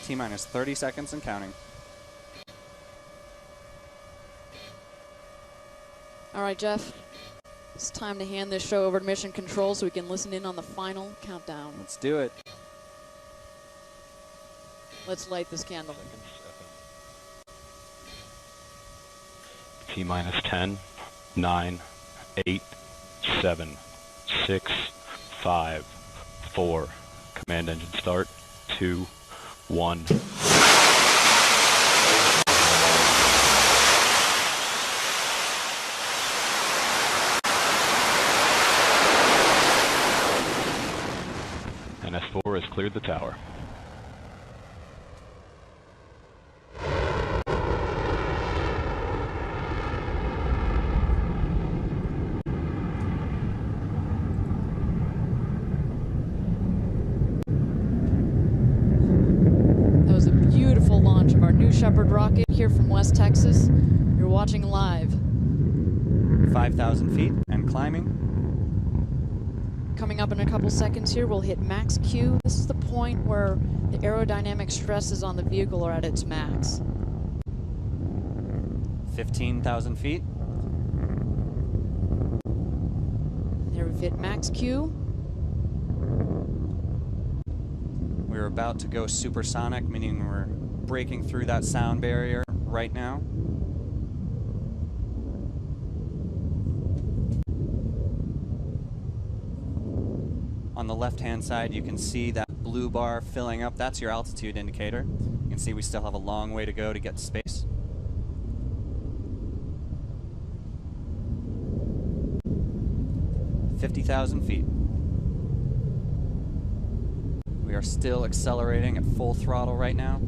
T-minus 30 seconds and counting. All right, Jeff. It's time to hand this show over to Mission Control so we can listen in on the final countdown. Let's do it. Let's light this candle. T-minus 10, 9, 8, 7, 6, 5, 4. Command engine start. 2, 1. And S4 has cleared the tower. Shepard rocket here from West Texas. You're watching live. 5,000 feet and climbing. Coming up in a couple seconds here, we'll hit max Q. This is the point where the aerodynamic stresses on the vehicle are at its max. 15,000 feet. There we've hit max Q. We're about to go supersonic, meaning we're breaking through that sound barrier right now. On the left-hand side, you can see that blue bar filling up. That's your altitude indicator. You can see we still have a long way to go to get to space. $50,000 feet. We are still accelerating at full throttle right now.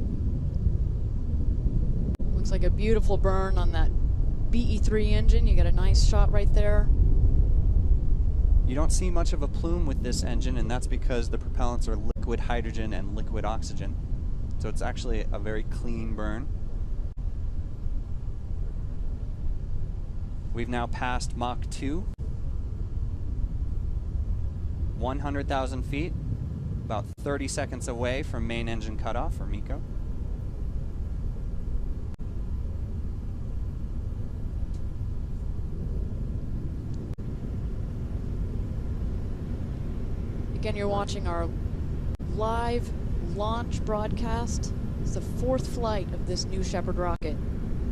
Looks like a beautiful burn on that BE3 engine. You got a nice shot right there. You don't see much of a plume with this engine, and that's because the propellants are liquid hydrogen and liquid oxygen. So it's actually a very clean burn. We've now passed Mach 2. 100,000 feet, about 30 seconds away from main engine cutoff, or MECO. Again, you're watching our live launch broadcast. It's the 4th flight of this new Shepard rocket.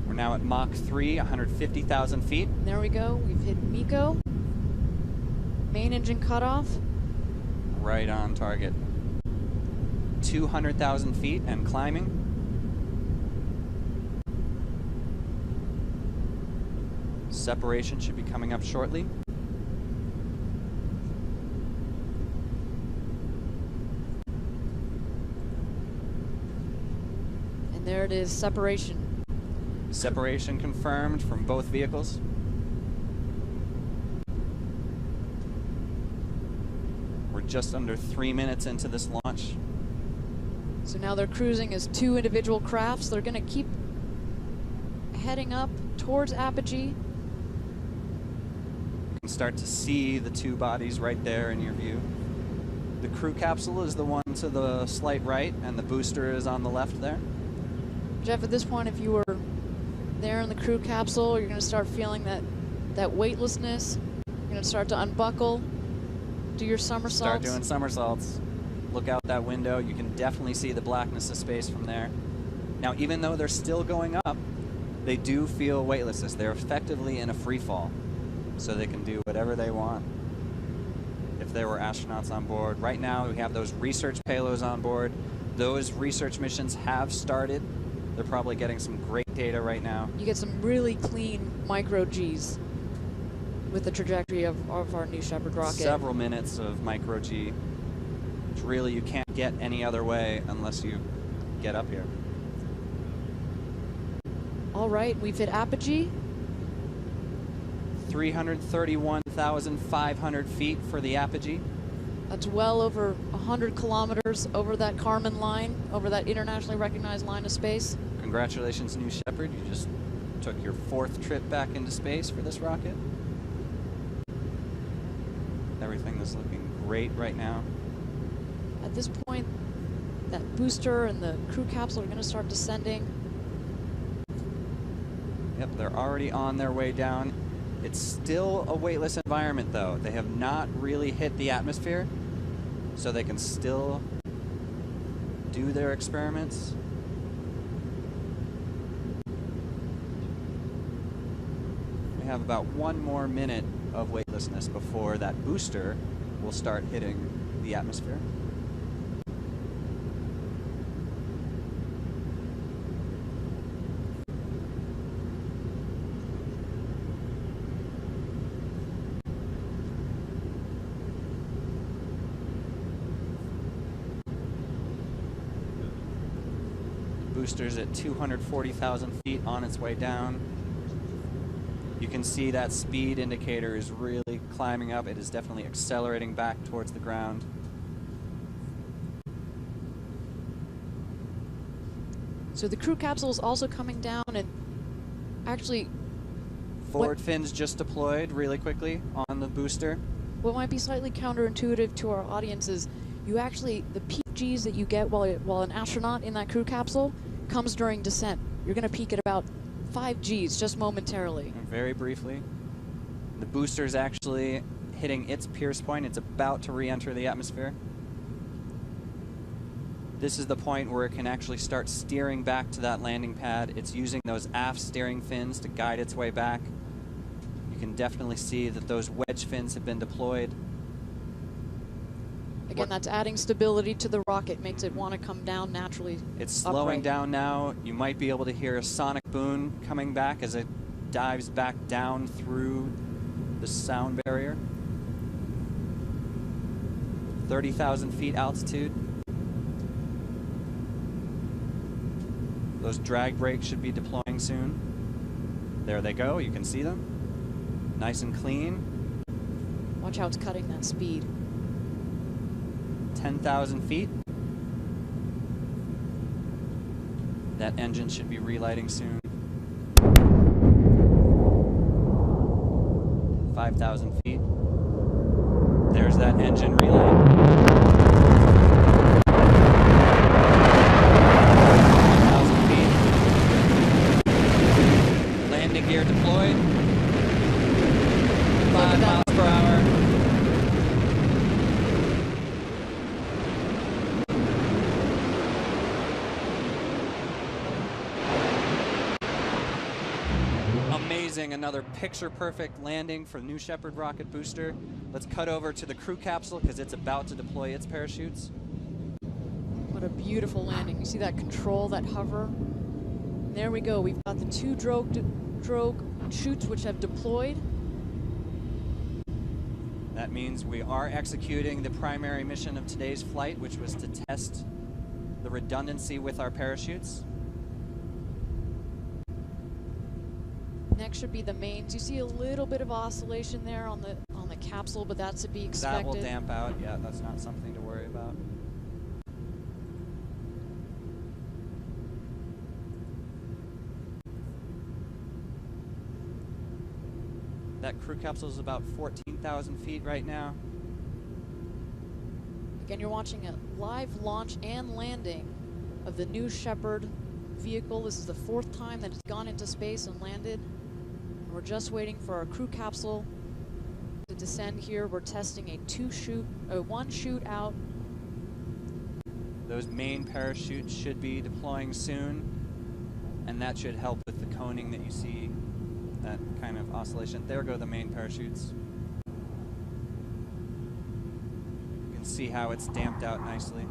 We're now at Mach 3, 150,000 feet. And there we go. We've hit MECO. Main engine cutoff. Right on target. 200,000 feet and climbing. Separation should be coming up shortly. And there it is, separation. Separation confirmed from both vehicles. We're just under 3 minutes into this launch. So now they're cruising as 2 individual crafts. They're going to keep heading up towards apogee. You can start to see the 2 bodies right there in your view. The crew capsule is the one to the slight right, and the booster is on the left there. Jeff, at this point, if you were there in the crew capsule, you're going to start feeling that weightlessness. You're going to start to unbuckle, do your somersaults. Start doing somersaults. Look out that window. You can definitely see the blackness of space from there. Now, even though they're still going up, they do feel weightlessness. They're effectively in a free fall, so they can do whatever they want. If there were astronauts on board. Right now, we have those research payloads on board. Those research missions have started. They're probably getting some great data right now. You get some really clean micro Gs with the trajectory of our new Shepard rocket. Several minutes of micro G, which really you can't get any other way unless you get up here. All right, we've hit apogee. 331,500 feet for the apogee. That's well over 100 kilometers over that Kármán line, over that internationally recognized line of space. Congratulations, New Shepard. You just took your 4th trip back into space for this rocket. Everything is looking great right now. At this point, that booster and the crew capsule are going to start descending. Yep, they're already on their way down. It's still a weightless environment, though. They have not really hit the atmosphere, so they can still do their experiments. We have about 1 more minute of weightlessness before that booster will start hitting the atmosphere. Booster's at 240,000 feet on its way down. You can see that speed indicator is really climbing up. It is definitely accelerating back towards the ground. So the crew capsule is also coming down, and actually Forward fins just deployed really quickly on the booster. what might be slightly counterintuitive to our audience is the peak Gs that you get while an astronaut in that crew capsule comes during descent. You're going to peak at about 5 Gs just momentarily. Very briefly. The booster's actually hitting its pierce point. It's about to re-enter the atmosphere. This is the point where it can actually start steering back to that landing pad. It's using those aft steering fins to guide its way back. You can definitely see that those wedge fins have been deployed. Again, that's adding stability to the rocket, makes it want to come down naturally. It's slowing upright. down now. You might be able to hear a sonic boom coming back as it dives back down through the sound barrier. 30,000 feet altitude. Those drag brakes should be deploying soon. There they go. You can see them. Nice and clean. Watch how it's cutting that speed. 10,000 feet. That engine should be relighting soon. 5,000 feet. There's that engine relight. 1,000 feet. Landing gear deployed. 5 miles per hour. Another picture-perfect landing for New Shepard rocket booster. Let's cut over to the crew capsule because it's about to deploy its parachutes. What a beautiful landing. You see that control, that hover? There we go. We've got the 2 drogue chutes which have deployed. That means we are executing the primary mission of today's flight, which was to test the redundancy with our parachutes. Next should be the mains. You see a little bit of oscillation there on the capsule, but that's to be expected. That will damp out. Yeah, that's not something to worry about. That crew capsule is about 14,000 feet right now. Again, you're watching a live launch and landing of the New Shepard vehicle. This is the 4th time that it's gone into space and landed. We're just waiting for our crew capsule to descend here. We're testing a 1 chute out. Those main parachutes should be deploying soon, and that should help with the coning that you see, that kind of oscillation. There go the main parachutes. You can see how it's damped out nicely.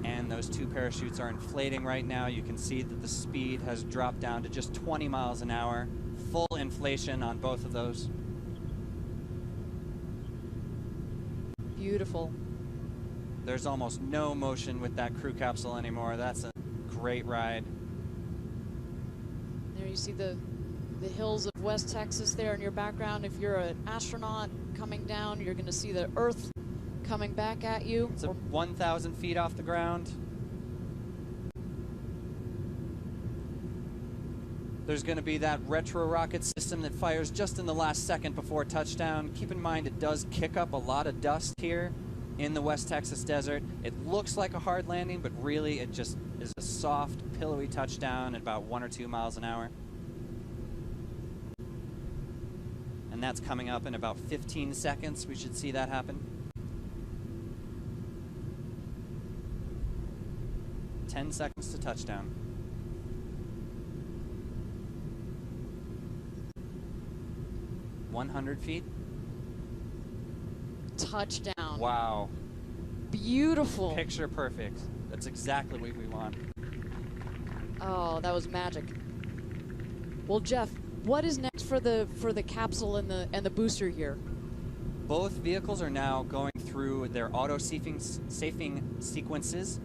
And those 2 parachutes are inflating right now. You can see that the speed has dropped down to just 20 miles an hour. Full inflation on both of those. Beautiful. There's almost no motion with that crew capsule anymore. That's a great ride. There you see the hills of West Texas there in your background. If you're an astronaut coming down, you're going to see the Earth coming back at you. It's 1,000 feet off the ground. There's going to be that retro rocket system that fires just in the last second before touchdown. Keep in mind it does kick up a lot of dust here in the West Texas desert. It looks like a hard landing, but really it just is a soft, pillowy touchdown at about 1 or 2 miles an hour. And that's coming up in about 15 seconds. We should see that happen. 10 seconds to touchdown. 100 feet. Touchdown. Wow. Beautiful. Picture perfect. That's exactly what we want. Oh, that was magic. Well, Jeff, what is next for the capsule and the booster here? Both vehicles are now going through their auto-safing sequences.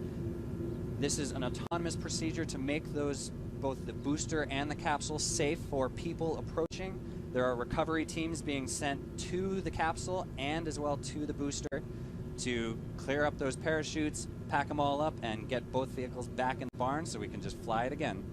This is an autonomous procedure to make both the booster and the capsule safe for people approaching. There are recovery teams being sent to the capsule and as well to the booster to clear up those parachutes, pack them all up, and get both vehicles back in the barn so we can just fly it again.